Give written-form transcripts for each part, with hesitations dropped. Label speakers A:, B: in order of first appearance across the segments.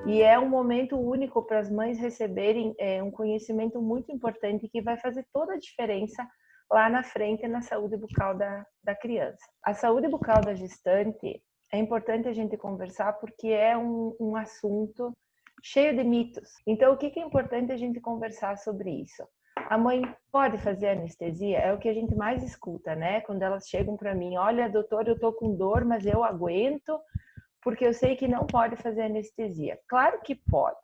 A: E é um momento único para as mães receberem um conhecimento muito importante que vai fazer toda a diferença lá na frente na saúde bucal da criança. A saúde bucal da gestante é importante a gente conversar porque é um assunto cheio de mitos. Então, o que é importante a gente conversar sobre isso? A mãe pode fazer anestesia? É o que a gente mais escuta, né? Quando elas chegam para mim, olha, doutor, eu tô com dor, mas eu aguento, porque eu sei que não pode fazer anestesia. Claro que pode.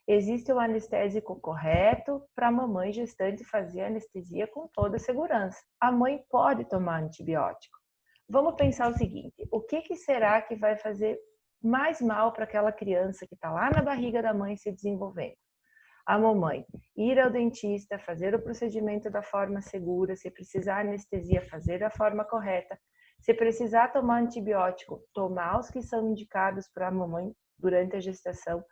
A: Existe o anestésico correto para a mamãe gestante fazer anestesia com toda segurança. A mãe pode tomar antibiótico. Vamos pensar o seguinte, o que será que vai fazer mais mal para aquela criança que está lá na barriga da mãe se desenvolvendo? A mamãe ir ao dentista, fazer o procedimento da forma segura, se precisar anestesia, fazer da forma correta, se precisar tomar antibiótico, tomar os que são indicados para a mamãe durante a gestação,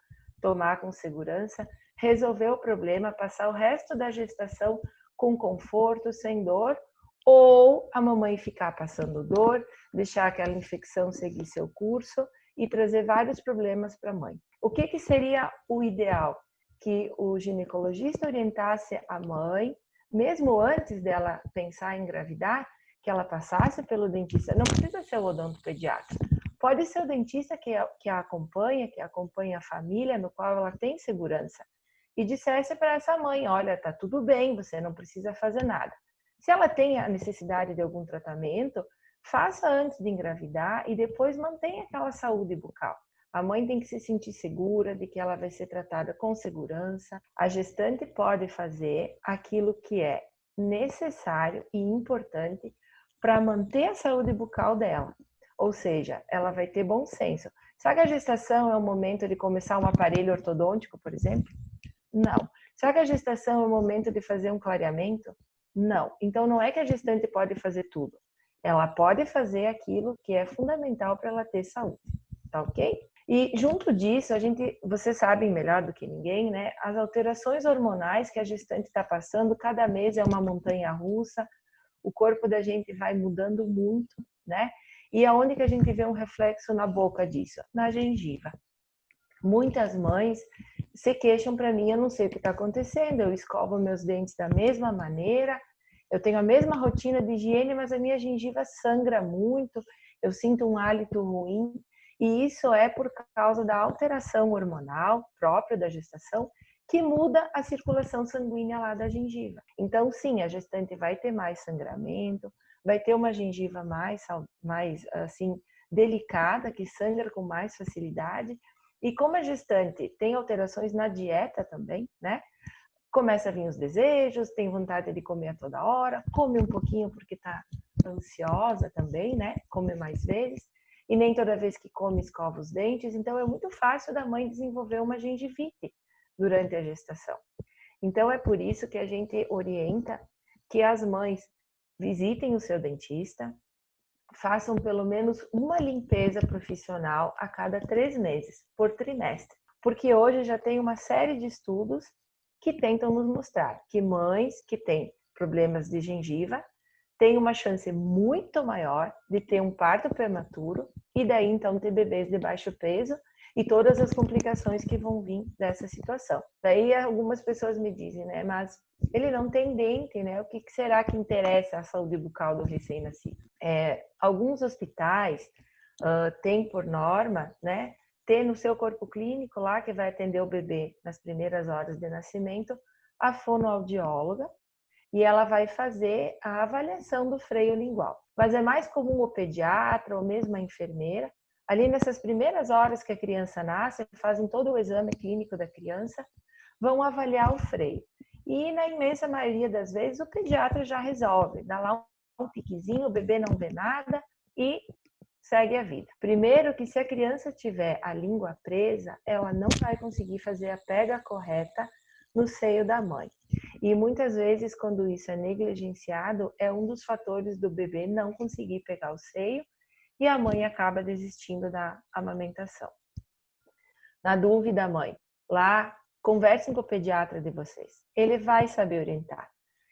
A: tomar com segurança, resolver o problema, passar o resto da gestação com conforto, sem dor, ou a mamãe ficar passando dor, deixar aquela infecção seguir seu curso e trazer vários problemas para a mãe. O que seria o ideal? Que o ginecologista orientasse a mãe, mesmo antes dela pensar em engravidar, que ela passasse pelo dentista. Não precisa ser o odontopediatra. Pode ser o dentista que a acompanha a família, no qual ela tem segurança. E dissesse para essa mãe, olha, tá tudo bem, você não precisa fazer nada. Se ela tem a necessidade de algum tratamento, faça antes de engravidar e depois mantenha aquela saúde bucal. A mãe tem que se sentir segura de que ela vai ser tratada com segurança. A gestante pode fazer aquilo que é necessário e importante para manter a saúde bucal dela. Ou seja, ela vai ter bom senso. Será que a gestação é o momento de começar um aparelho ortodôntico, por exemplo? Não. Será que a gestação é o momento de fazer um clareamento? Não. Então não é que a gestante pode fazer tudo. Ela pode fazer aquilo que é fundamental para ela ter saúde. Tá ok? E junto disso, vocês sabem melhor do que ninguém, né? As alterações hormonais que a gestante está passando, cada mês é uma montanha russa, o corpo da gente vai mudando muito, né? E aonde que a gente vê um reflexo na boca disso? Na gengiva. Muitas mães se queixam para mim, eu não sei o que está acontecendo, eu escovo meus dentes da mesma maneira, eu tenho a mesma rotina de higiene, mas a minha gengiva sangra muito, eu sinto um hálito ruim. E isso é por causa da alteração hormonal própria da gestação, que muda a circulação sanguínea lá da gengiva. Então, sim, a gestante vai ter mais sangramento, vai ter uma gengiva mais assim, delicada, que sangra com mais facilidade. E como a gestante tem alterações na dieta também, né? Começa a vir os desejos, tem vontade de comer a toda hora, come um pouquinho porque está ansiosa também, né? Come mais vezes. E nem toda vez que come escova os dentes, então é muito fácil da mãe desenvolver uma gengivite durante a gestação. Então é por isso que a gente orienta que as mães visitem o seu dentista, façam pelo menos uma limpeza profissional a cada 3 meses, por trimestre. Porque hoje já tem uma série de estudos que tentam nos mostrar que mães que têm problemas de gengiva tem uma chance muito maior de ter um parto prematuro e daí então ter bebês de baixo peso e todas as complicações que vão vir dessa situação. Daí algumas pessoas me dizem, né, mas ele não tem dente, né? O que será que interessa a saúde bucal do recém-nascido? Alguns hospitais têm por norma, né, ter no seu corpo clínico lá que vai atender o bebê nas primeiras horas de nascimento a fonoaudióloga, e ela vai fazer a avaliação do freio lingual. Mas é mais comum o pediatra ou mesmo a enfermeira, ali nessas primeiras horas que a criança nasce, fazem todo o exame clínico da criança, vão avaliar o freio. E na imensa maioria das vezes o pediatra já resolve, dá lá um piquezinho, o bebê não vê nada e segue a vida. Primeiro que se a criança tiver a língua presa, ela não vai conseguir fazer a pega correta no seio da mãe. E muitas vezes, quando isso é negligenciado, é um dos fatores do bebê não conseguir pegar o seio e a mãe acaba desistindo da amamentação. Na dúvida, mãe, lá, conversem com o pediatra de vocês. Ele vai saber orientar.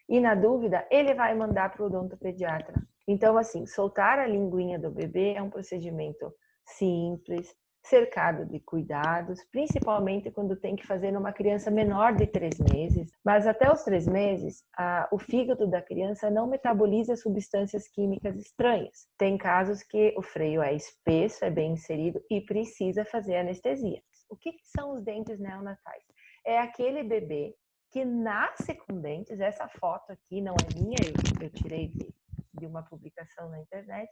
A: E na dúvida, ele vai mandar para o odontopediatra. Então, assim, soltar a linguinha do bebê é um procedimento simples, cercado de cuidados, principalmente quando tem que fazer numa criança menor de 3 meses. Mas até os 3 meses, o fígado da criança não metaboliza substâncias químicas estranhas. Tem casos que o freio é espesso, é bem inserido e precisa fazer anestesia. O que são os dentes neonatais? É aquele bebê que nasce com dentes. Essa foto aqui não é minha, eu tirei de uma publicação na internet.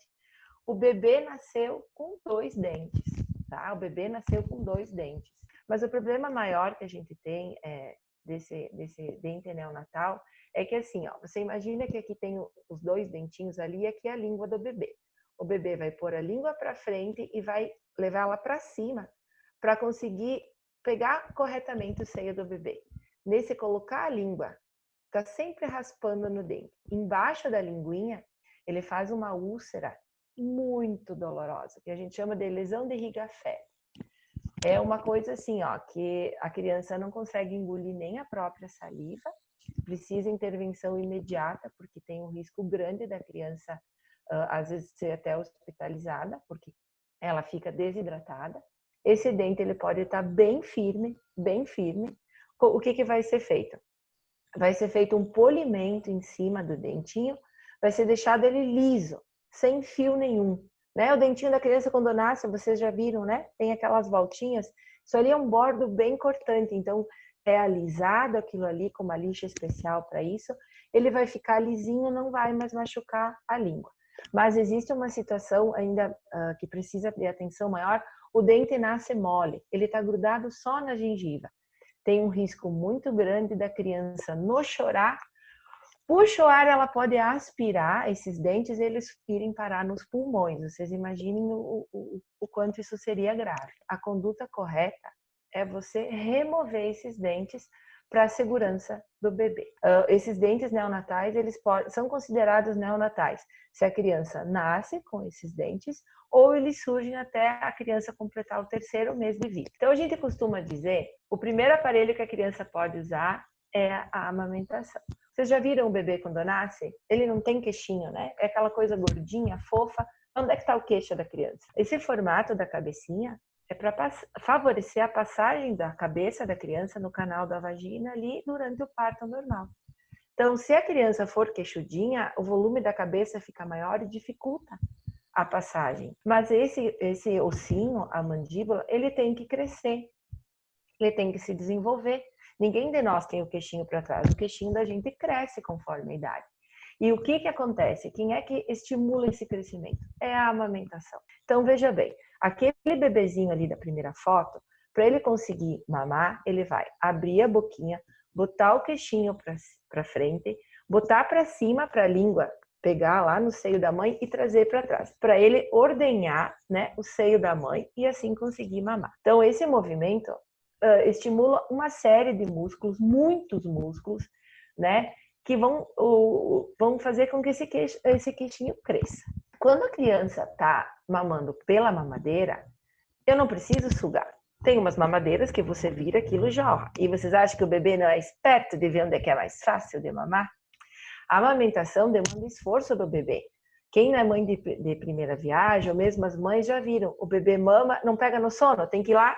A: O bebê nasceu com 2 dentes, tá? O bebê nasceu com 2 dentes. Mas o problema maior que a gente tem desse dente neonatal é que assim, ó, você imagina que aqui tem os 2 dentinhos ali e aqui é a língua do bebê. O bebê vai pôr a língua para frente e vai levar ela para cima para conseguir pegar corretamente o seio do bebê. Nesse colocar a língua, tá sempre raspando no dente. Embaixo da linguinha, ele faz uma úlcera muito dolorosa, que a gente chama de lesão de Rigafett. É uma coisa assim, ó, que a criança não consegue engolir nem a própria saliva, precisa intervenção imediata, porque tem um risco grande da criança, às vezes, ser até hospitalizada, porque ela fica desidratada. Esse dente, ele pode estar bem firme, bem firme. O que vai ser feito? Vai ser feito um polimento em cima do dentinho, vai ser deixado ele liso, sem fio nenhum, né? O dentinho da criança quando nasce, vocês já viram, né? Tem aquelas voltinhas. Isso ali é um bordo bem cortante, então é alisado aquilo ali com uma lixa especial para isso. Ele vai ficar lisinho, não vai mais machucar a língua. Mas existe uma situação ainda que precisa ter atenção maior. O dente nasce mole, ele está grudado só na gengiva. Tem um risco muito grande da criança no chorar. Puxa o ar, ela pode aspirar esses dentes e eles irem parar nos pulmões. Vocês imaginem o quanto isso seria grave. A conduta correta é você remover esses dentes para a segurança do bebê. Esses dentes neonatais, eles são considerados neonatais se a criança nasce com esses dentes ou eles surgem até a criança completar o 3º mês de vida. Então, a gente costuma dizer, o primeiro aparelho que a criança pode usar é a amamentação. Vocês já viram o bebê quando nasce? Ele não tem queixinho, né? É aquela coisa gordinha, fofa. Onde é que está o queixo da criança? Esse formato da cabecinha é para favorecer a passagem da cabeça da criança no canal da vagina ali durante o parto normal. Então, se a criança for queixudinha, o volume da cabeça fica maior e dificulta a passagem. Mas esse ossinho, a mandíbula, ele tem que crescer, ele tem que se desenvolver. Ninguém de nós tem o queixinho para trás, o queixinho da gente cresce conforme a idade. E o que acontece? Quem é que estimula esse crescimento? É a amamentação. Então, veja bem, aquele bebezinho ali da primeira foto, para ele conseguir mamar, ele vai abrir a boquinha, botar o queixinho para frente, botar para cima para a língua pegar lá no seio da mãe e trazer para trás, para ele ordenhar, né, o seio da mãe e assim conseguir mamar. Então, esse movimento estimula uma série de músculos, muitos músculos, né, que vão fazer com que esse queixinho cresça. Quando a criança está mamando pela mamadeira, eu não preciso sugar. Tem umas mamadeiras que você vira, aquilo jorra. E vocês acham que o bebê não é esperto de ver onde é que é mais fácil de mamar? A amamentação demanda esforço do bebê. Quem não é mãe de primeira viagem, ou mesmo as mães já viram, o bebê mama, não pega no sono, tem que ir lá,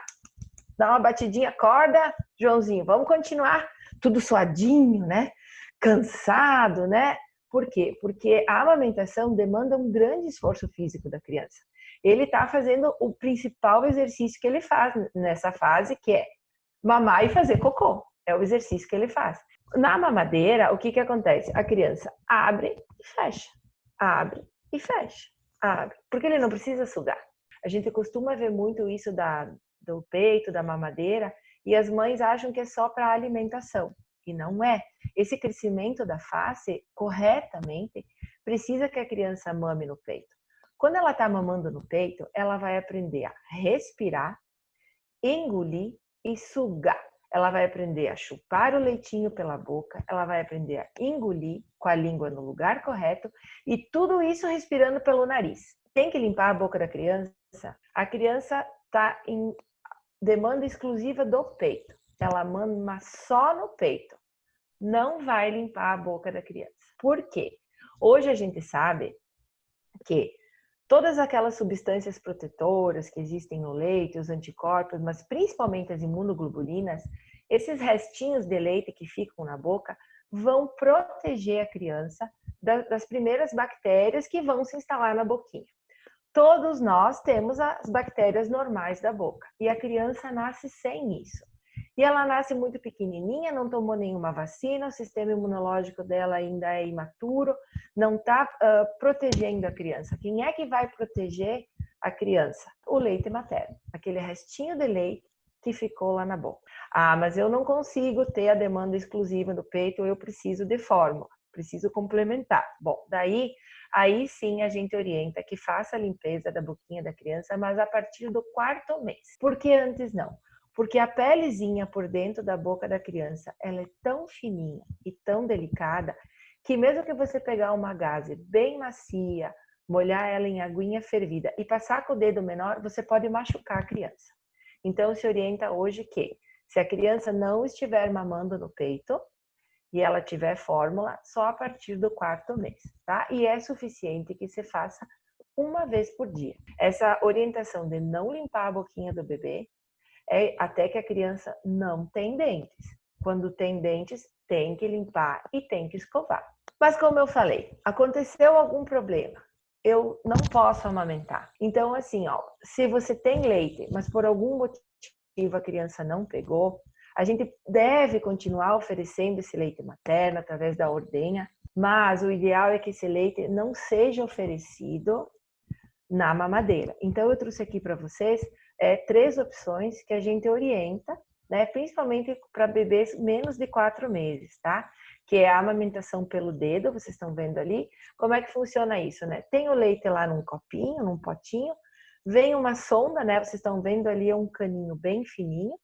A: dar uma batidinha, acorda, Joãozinho, vamos continuar, tudo suadinho, né? Cansado, né? Por quê? Porque a amamentação demanda um grande esforço físico da criança. Ele está fazendo o principal exercício que ele faz nessa fase, que é mamar e fazer cocô. É o exercício que ele faz. Na mamadeira, o que acontece? A criança abre e fecha, abre e fecha, abre, porque ele não precisa sugar. A gente costuma ver muito isso do peito, da mamadeira, e as mães acham que é só para alimentação, e não é. Esse crescimento da face, corretamente, precisa que a criança mame no peito. Quando ela está mamando no peito, ela vai aprender a respirar, engolir e sugar. Ela vai aprender a chupar o leitinho pela boca, ela vai aprender a engolir com a língua no lugar correto e tudo isso respirando pelo nariz. Tem que limpar a boca da criança. A criança está em demanda exclusiva do peito. Ela mama só no peito. Não vai limpar a boca da criança. Por quê? Hoje a gente sabe que Todas aquelas substâncias protetoras que existem no leite, os anticorpos, mas principalmente as imunoglobulinas, esses restinhos de leite que ficam na boca vão proteger a criança das primeiras bactérias que vão se instalar na boquinha. Todos nós temos as bactérias normais da boca e a criança nasce sem isso. E ela nasce muito pequenininha, não tomou nenhuma vacina, o sistema imunológico dela ainda é imaturo, não está protegendo a criança. Quem é que vai proteger a criança? O leite materno, aquele restinho de leite que ficou lá na boca. Ah, mas eu não consigo ter a demanda exclusiva do peito, eu preciso de fórmula, preciso complementar. Bom, aí sim a gente orienta que faça a limpeza da boquinha da criança, mas a partir do 4º mês. Por que antes não? Porque a pelezinha por dentro da boca da criança, ela é tão fininha e tão delicada, que mesmo que você pegar uma gaze bem macia, molhar ela em aguinha fervida e passar com o dedo menor, você pode machucar a criança. Então se orienta hoje que, se a criança não estiver mamando no peito, e ela tiver fórmula, só a partir do 4º mês, tá? E é suficiente que você faça uma vez por dia. Essa orientação de não limpar a boquinha do bebê é até que a criança não tem dentes. Quando tem dentes, tem que limpar e tem que escovar. Mas como eu falei, aconteceu algum problema, eu não posso amamentar. Então assim, ó, se você tem leite, mas por algum motivo a criança não pegou, a gente deve continuar oferecendo esse leite materno através da ordenha, mas o ideal é que esse leite não seja oferecido na mamadeira. Então eu trouxe aqui para vocês 3 opções que a gente orienta, né, principalmente para bebês menos de 4 meses, tá? Que é a amamentação pelo dedo, vocês estão vendo ali. Como é que funciona isso, né? Tem o leite lá num copinho, num potinho, vem uma sonda, né? Vocês estão vendo ali, é um caninho bem fininho.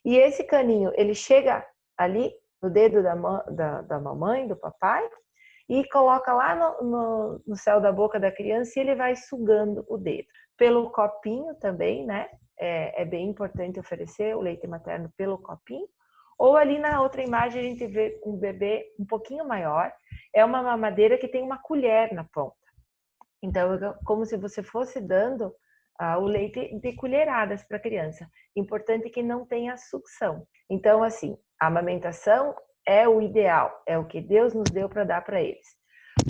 A: E esse caninho, ele chega ali no dedo da mamãe, do papai, e coloca lá no céu da boca da criança e ele vai sugando o dedo. Pelo copinho também, né? É bem importante oferecer o leite materno pelo copinho. Ou ali na outra imagem a gente vê um bebê um pouquinho maior. É uma mamadeira que tem uma colher na ponta. Então, é como se você fosse dando o leite de colheradas para a criança. Importante que não tenha sucção. Então, assim, a amamentação é o ideal, é o que Deus nos deu para dar para eles.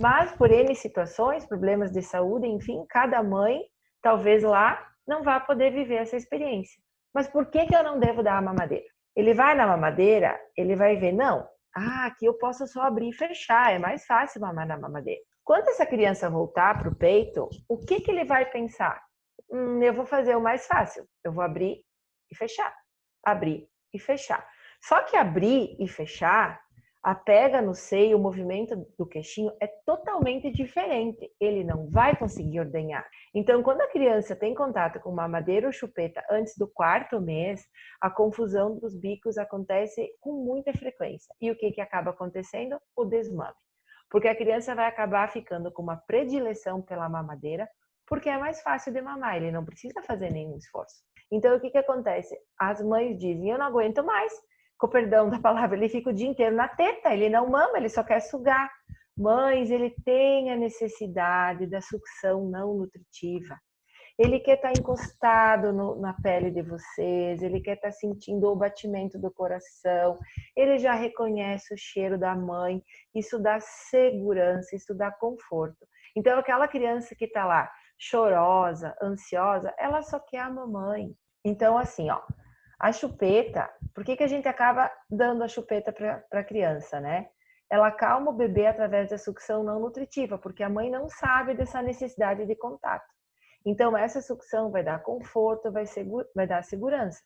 A: Mas, por N situações, problemas de saúde, enfim, cada mãe, talvez lá, não vá poder viver essa experiência. Mas por que eu não devo dar a mamadeira? Ele vai na mamadeira, ele vai ver, não, aqui eu posso só abrir e fechar, é mais fácil mamar na mamadeira. Quando essa criança voltar para o peito, o que ele vai pensar? Eu vou fazer o mais fácil, eu vou abrir e fechar, abrir e fechar. Só que abrir e fechar, a pega no seio, o movimento do queixinho é totalmente diferente. Ele não vai conseguir ordenhar. Então, quando a criança tem contato com mamadeira ou chupeta antes do 4º mês, a confusão dos bicos acontece com muita frequência. E o que acaba acontecendo? O desmame. Porque a criança vai acabar ficando com uma predileção pela mamadeira, porque é mais fácil de mamar, ele não precisa fazer nenhum esforço. Então, o que acontece? As mães dizem, eu não aguento mais, com perdão da palavra, ele fica o dia inteiro na teta, ele não mama, ele só quer sugar. Mães, ele tem a necessidade da sucção não nutritiva. Ele quer estar encostado na pele de vocês, ele quer estar sentindo o batimento do coração, ele já reconhece o cheiro da mãe, isso dá segurança, isso dá conforto. Então, aquela criança que está lá, chorosa, ansiosa, ela só quer a mamãe. Então, assim, ó, a chupeta, por que a gente acaba dando a chupeta para a criança, né? Ela acalma o bebê através da sucção não nutritiva, porque a mãe não sabe dessa necessidade de contato. Então, essa sucção vai dar conforto, vai dar segurança.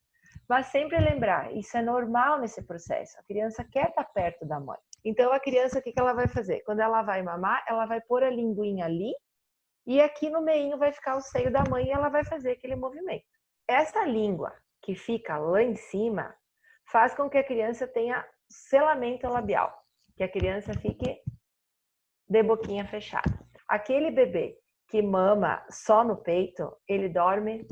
A: Mas sempre lembrar, isso é normal nesse processo. A criança quer estar perto da mãe. Então, a criança, o que ela vai fazer? Quando ela vai mamar, ela vai pôr a linguinha ali e aqui no meinho vai ficar o seio da mãe e ela vai fazer aquele movimento. Essa língua que fica lá em cima faz com que a criança tenha selamento labial, que a criança fique de boquinha fechada. Aquele bebê que mama só no peito, ele dorme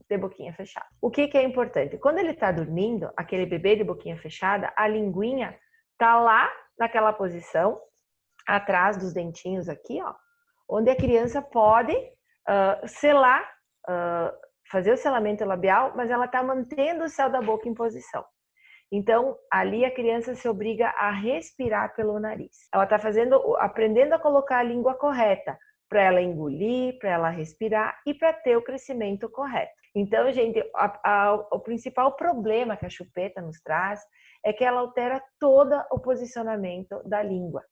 A: de boquinha fechada. O que é importante? Quando ele está dormindo, aquele bebê de boquinha fechada, a linguinha tá lá naquela posição, atrás dos dentinhos aqui, ó, onde a criança pode selar, fazer o selamento labial, mas ela está mantendo o céu da boca em posição. Então, ali a criança se obriga a respirar pelo nariz. Ela está aprendendo a colocar a língua correta, para ela engolir, para ela respirar e para ter o crescimento correto. Então, gente, o principal problema que a chupeta nos traz é que ela altera todo o posicionamento da língua.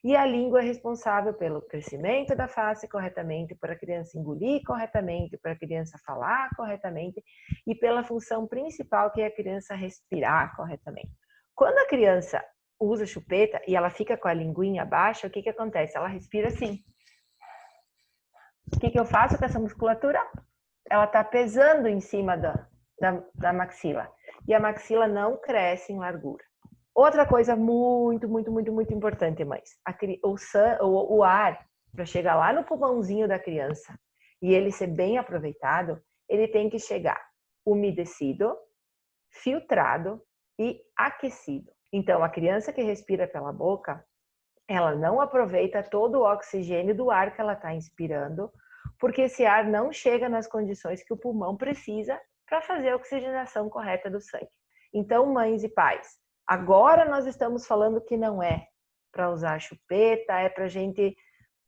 A: E a língua é responsável pelo crescimento da face corretamente, para a criança engolir corretamente, para a criança falar corretamente e pela função principal que é a criança respirar corretamente. Quando a criança usa chupeta e ela fica com a linguinha baixa, o que acontece? Ela respira assim. O que eu faço com essa musculatura? Ela está pesando em cima da maxila. E a maxila não cresce em largura. Outra coisa muito importante, mães. O ar, para chegar lá no pulmãozinho da criança e ele ser bem aproveitado, ele tem que chegar umedecido, filtrado e aquecido. Então, a criança que respira pela boca, ela não aproveita todo o oxigênio do ar que ela está inspirando, porque esse ar não chega nas condições que o pulmão precisa para fazer a oxigenação correta do sangue. Então, mães e pais, agora nós estamos falando que não é para usar chupeta, é para a gente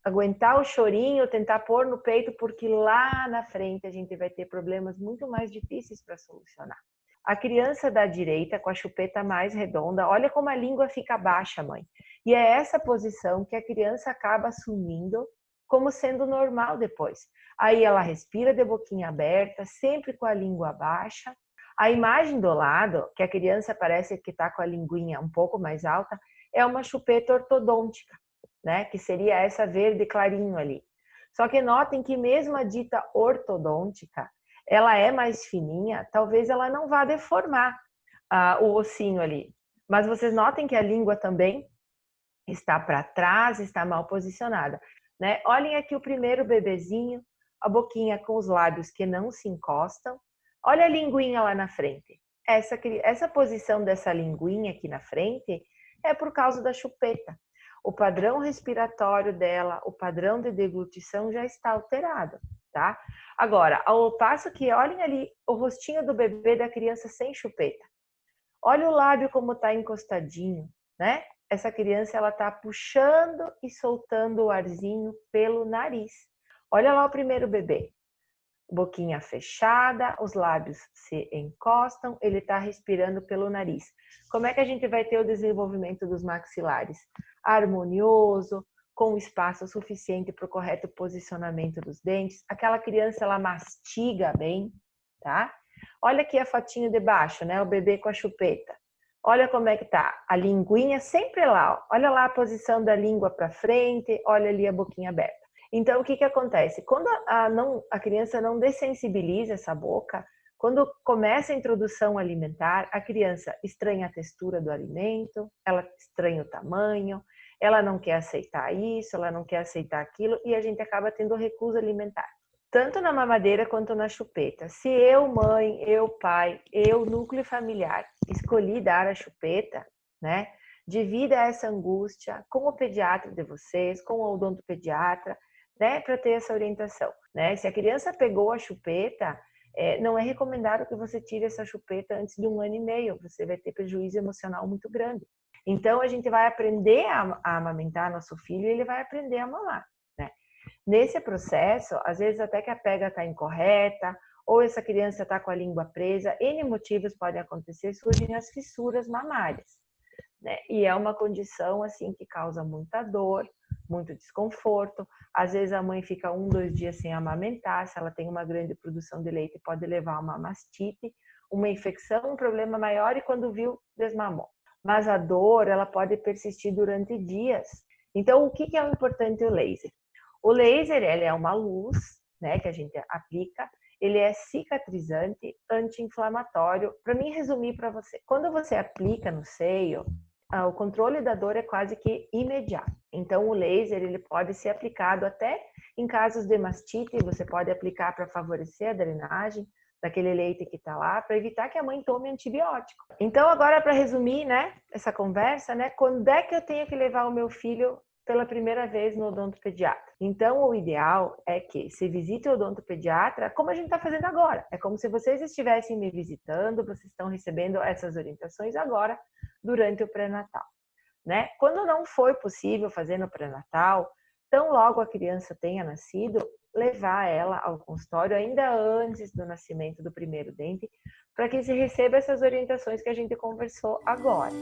A: aguentar o chorinho, tentar pôr no peito, porque lá na frente a gente vai ter problemas muito mais difíceis para solucionar. A criança da direita, com a chupeta mais redonda, olha como a língua fica baixa, mãe. E é essa posição que a criança acaba assumindo como sendo normal depois. Aí ela respira de boquinha aberta, sempre com a língua baixa. A imagem do lado, que a criança parece que está com a linguinha um pouco mais alta, é uma chupeta ortodôntica, né? Que seria essa verde clarinho ali. Só que notem que mesmo a dita ortodôntica, ela é mais fininha, talvez ela não vá deformar o ossinho ali. Mas vocês notem que a língua também está para trás, está mal posicionada, né? Olhem aqui o primeiro bebezinho, a boquinha com os lábios que não se encostam. Olha a linguinha lá na frente. Essa posição dessa linguinha aqui na frente é por causa da chupeta. O padrão respiratório dela, o padrão de deglutição já está alterado, tá? Agora, ao passo que olhem ali o rostinho do bebê da criança sem chupeta. Olha o lábio como está encostadinho, né? Essa criança, ela está puxando e soltando o arzinho pelo nariz. Olha lá o primeiro bebê. Boquinha fechada, os lábios se encostam, ele está respirando pelo nariz. Como é que a gente vai ter o desenvolvimento dos maxilares? Harmonioso, com espaço suficiente para o correto posicionamento dos dentes. Aquela criança, ela mastiga bem, tá? Olha aqui a fotinho de baixo, né? O bebê com a chupeta. Olha como é que tá. A linguinha sempre lá, ó. Olha lá a posição da língua para frente, olha ali a boquinha aberta. Então, o que acontece? Quando a criança não dessensibiliza essa boca, quando começa a introdução alimentar, a criança estranha a textura do alimento, ela estranha o tamanho, ela não quer aceitar isso, ela não quer aceitar aquilo, e a gente acaba tendo recusa alimentar. Tanto na mamadeira quanto na chupeta. Se eu, mãe, eu, pai, eu, núcleo familiar, escolhi dar a chupeta, né? Divida essa angústia com o pediatra de vocês, com o odontopediatra, né, para ter essa orientação, né? Se a criança pegou a chupeta, não é recomendado que você tire essa chupeta antes de 1 ano e meio, você vai ter prejuízo emocional muito grande. Então, a gente vai aprender a amamentar nosso filho e ele vai aprender a mamar, né? Nesse processo, às vezes até que a pega está incorreta, ou essa criança está com a língua presa, N motivos podem acontecer, surgem as fissuras mamárias, né? E é uma condição, assim, que causa muita dor, muito desconforto. Às vezes a mãe fica 1, 2 dias sem amamentar, se ela tem uma grande produção de leite, pode levar a uma mastite, uma infecção, um problema maior e quando viu, desmamou. Mas a dor, ela pode persistir durante dias. Então, o que é o importante o laser? O laser, ele é uma luz, né, que a gente aplica, ele é cicatrizante, anti-inflamatório. Para mim resumir para você, quando você aplica no seio, o controle da dor é quase que imediato. Então, o laser, ele pode ser aplicado até em casos de mastite, você pode aplicar para favorecer a drenagem daquele leite que está lá, para evitar que a mãe tome antibiótico. Então, agora, para resumir, né, essa conversa, né, quando é que eu tenho que levar o meu filho pela primeira vez no odontopediatra. Então, o ideal é que se visite o odontopediatra como a gente está fazendo agora. É como se vocês estivessem me visitando, vocês estão recebendo essas orientações agora, durante o pré-natal, né? Quando não for possível fazer no pré-natal, tão logo a criança tenha nascido, levar ela ao consultório ainda antes do nascimento do primeiro dente, para que se receba essas orientações que a gente conversou agora.